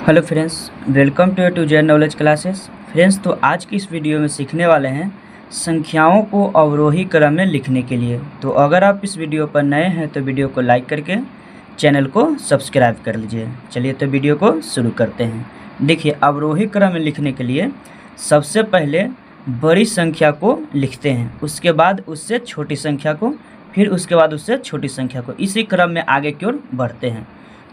Hello friends, welcome to to Z knowledge classes. Friends, तो आज की इस वीडियो में सीखने वाले हैं संख्याओं को अवरोही क्रम में लिखने के लिए। तो अगर आप इस वीडियो पर नए हैं तो वीडियो को लाइक करके चैनल को सब्सक्राइब कर लीजिए। चलिए तो वीडियो को शुरू करते हैं। देखिए, अवरोही क्रम में लिखने के लिए सबसे पहले बड़ी संख्या को लिखते हैं, उसके बाद उससे छोटी संख्या को, फिर उसके बाद उससे छोटी संख्या को, इसी क्रम में आगे की ओर बढ़ते हैं।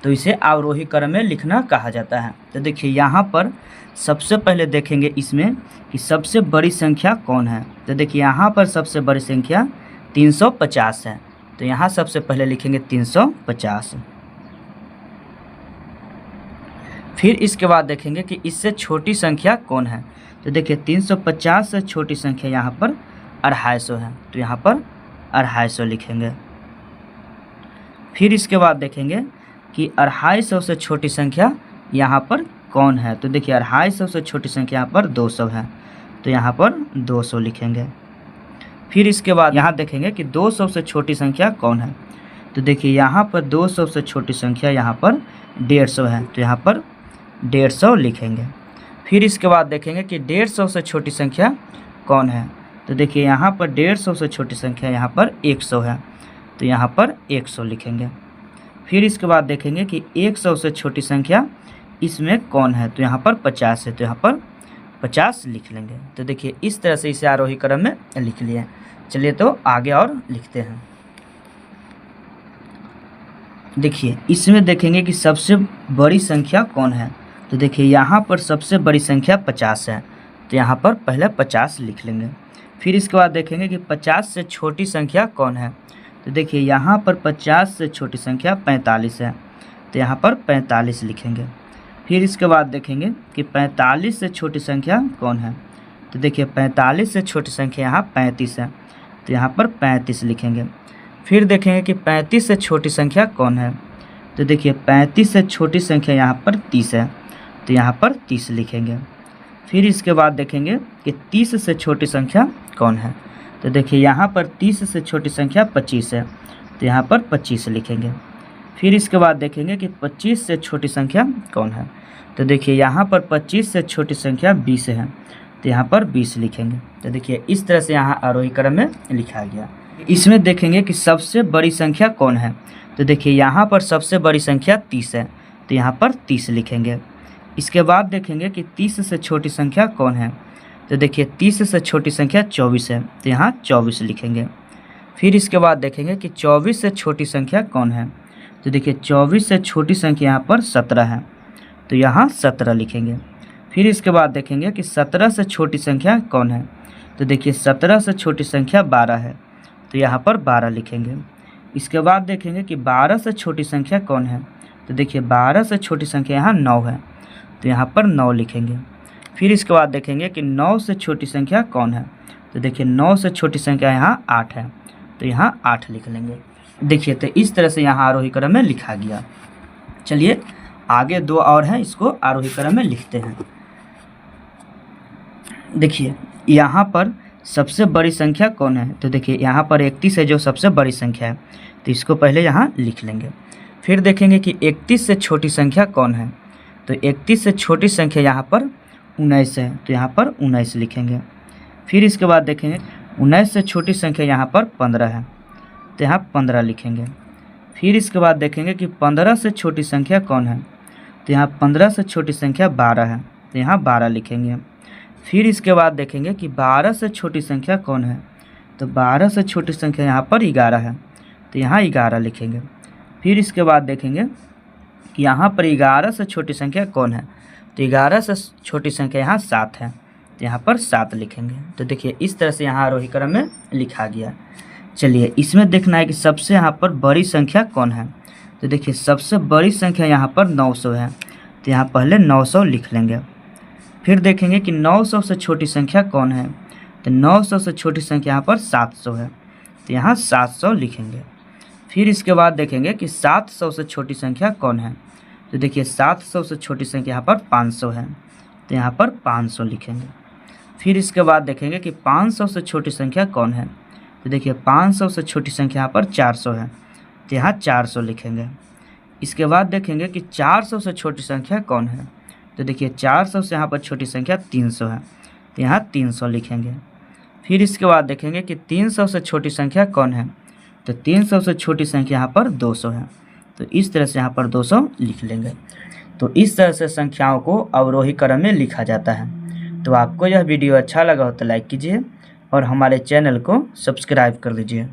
तो इसे अवरोही क्रम में लिखना कहा जाता है। तो देखिए, यहाँ पर सबसे पहले देखेंगे इसमें कि सबसे बड़ी संख्या कौन है। तो देखिए, यहाँ पर सबसे बड़ी संख्या 350 है। तो यहाँ सबसे पहले लिखेंगे 350। फिर इसके बाद देखेंगे कि इससे छोटी संख्या कौन है। तो देखिए, 350 से छोटी संख्या यहाँ पर 250 है। तो यहाँ पर 250 लिखेंगे। फिर इसके बाद देखेंगे कि 250 से छोटी संख्या यहाँ पर कौन है। तो देखिए, 250 से छोटी संख्या यहाँ पर 200 है। तो यहाँ पर 200 लिखेंगे। फिर इसके बाद यहाँ देखेंगे कि 200 से छोटी संख्या कौन है। तो देखिए, यहाँ पर 200 से छोटी संख्या यहाँ पर 150 है। तो यहाँ पर 150 लिखेंगे। फिर इसके बाद देखेंगे कि 150 से छोटी संख्या कौन है। तो देखिए, यहाँ पर 150 से छोटी संख्या यहाँ पर 100 है। तो यहाँ पर 100 लिखेंगे। फिर इसके बाद देखेंगे कि 100 से छोटी संख्या इसमें कौन है। तो यहाँ पर 50 है। तो यहाँ पर 50 लिख लेंगे। तो देखिए, इस तरह से इसे आरोही क्रम में लिख लिए। चलिए तो आगे और लिखते हैं। देखिए, इसमें देखेंगे कि सबसे बड़ी संख्या कौन है। तो देखिए, यहाँ पर सबसे बड़ी संख्या 50 है। तो यहाँ पर पहले 50 लिख लेंगे। फिर इसके बाद देखेंगे कि 50 से छोटी संख्या कौन है। तो देखिए, यहाँ पर 50 से छोटी संख्या 45 है। तो यहाँ पर 45 लिखेंगे। फिर इसके बाद देखेंगे कि 45 से छोटी संख्या कौन है। तो देखिए, 45 से छोटी संख्या यहाँ 35 है। तो यहाँ पर 35 लिखेंगे। फिर देखेंगे कि 35 से छोटी संख्या कौन है। तो देखिए, 35 से छोटी संख्या यहाँ पर 30 है। तो यहाँ पर 30 लिखेंगे। फिर इसके बाद देखेंगे कि 30 से छोटी संख्या कौन है। तो देखिए, यहाँ पर 30 से छोटी संख्या 25 है। तो यहाँ पर 25 लिखेंगे। फिर इसके बाद देखेंगे कि 25 से छोटी संख्या कौन है। तो देखिए, यहाँ पर 25 से छोटी संख्या 20 है। तो यहाँ पर 20 लिखेंगे। तो देखिए, इस तरह से यहाँ आरोही क्रम में लिखा गया। इसमें देखेंगे कि सबसे बड़ी संख्या कौन है। तो देखिए, यहाँ पर सबसे बड़ी संख्या 30 है। तो यहाँ पर 30 लिखेंगे। इसके बाद देखेंगे कि 30 से छोटी संख्या कौन है। तो देखिए, 30 से छोटी संख्या 24 है। तो यहाँ 24 लिखेंगे। फिर इसके बाद देखेंगे कि 24 से छोटी संख्या कौन है। तो देखिए, 24 से छोटी संख्या यहाँ पर 17 है। तो यहाँ 17 लिखेंगे। फिर इसके बाद देखेंगे कि 17 से छोटी संख्या कौन है। तो देखिए, 17 से छोटी संख्या 12 है। तो यहाँ पर 12 लिखेंगे। इसके बाद देखेंगे कि 12 से छोटी संख्या कौन है। तो देखिए, 12 से छोटी संख्या यहाँ 9 है। तो यहाँ पर 9 लिखेंगे। फिर इसके बाद देखेंगे कि 9 से छोटी संख्या कौन है। तो देखिए, 9 से छोटी संख्या यहाँ 8 है। तो यहाँ 8 लिख लेंगे। देखिए, तो इस तरह से यहाँ आरोही क्रम में लिखा गया। चलिए आगे दो और हैं, इसको आरोही क्रम में लिखते हैं। देखिए, यहाँ पर सबसे बड़ी संख्या कौन है। तो देखिए, यहाँ पर 31 है जो सबसे बड़ी संख्या है। तो इसको पहले यहाँ लिख लेंगे। फिर देखेंगे कि 31 से छोटी संख्या कौन है। तो 31 से छोटी संख्या यहाँ पर 19 है। तो यहाँ पर 19 लिखेंगे। फिर इसके बाद देखेंगे 19 से छोटी संख्या यहाँ पर 15 है। तो यहाँ 15 लिखेंगे। फिर इसके बाद देखेंगे कि 15 से छोटी संख्या कौन है। तो यहाँ 15 से छोटी संख्या 12 है। तो यहाँ 12 लिखेंगे। फिर इसके बाद देखेंगे कि 12 से छोटी संख्या कौन है। तो 12 से छोटी संख्या यहाँ पर 11 है। तो यहाँ 11 लिखेंगे। फिर इसके बाद देखेंगे कि यहाँ पर 11 से छोटी संख्या कौन है। तो 11 से छोटी संख्या यहाँ 7 है। तो यहाँ पर 7 लिखेंगे। तो देखिए, इस तरह से यहाँ आरोही क्रम में लिखा गया। चलिए, इसमें देखना है कि सबसे यहाँ पर बड़ी संख्या कौन है। तो देखिए, सबसे बड़ी संख्या यहाँ पर 900 है। तो यहाँ पहले 900 लिख लेंगे। फिर देखेंगे कि 900 से छोटी संख्या कौन है। तो 900 से छोटी संख्या यहाँ पर 700 है। तो यहाँ 700 लिखेंगे। फिर इसके बाद देखेंगे कि 700 से छोटी संख्या कौन है। तो देखिए, 700 से छोटी संख्या यहाँ पर 500 है। तो यहाँ पर 500 लिखेंगे। फिर इसके बाद देखेंगे कि 500 से छोटी संख्या कौन है। तो देखिए, 500 से छोटी संख्या यहाँ पर 400 है। तो यहाँ 400 लिखेंगे। इसके बाद देखेंगे कि 400 से छोटी संख्या कौन है। तो देखिए 400 से यहाँ पर छोटी संख्या 300 है, तो यहाँ 300 लिखेंगे। फिर इसके बाद देखेंगे कि 300 से छोटी संख्या कौन है, तो 300 से छोटी संख्या यहाँ पर 200 है, तो इस तरह से यहाँ पर 200 लिख लेंगे। तो इस तरह से संख्याओं को अवरोही क्रम में लिखा जाता है। तो आपको यह वीडियो अच्छा लगा हो तो लाइक कीजिए और हमारे चैनल को सब्सक्राइब कर लीजिए।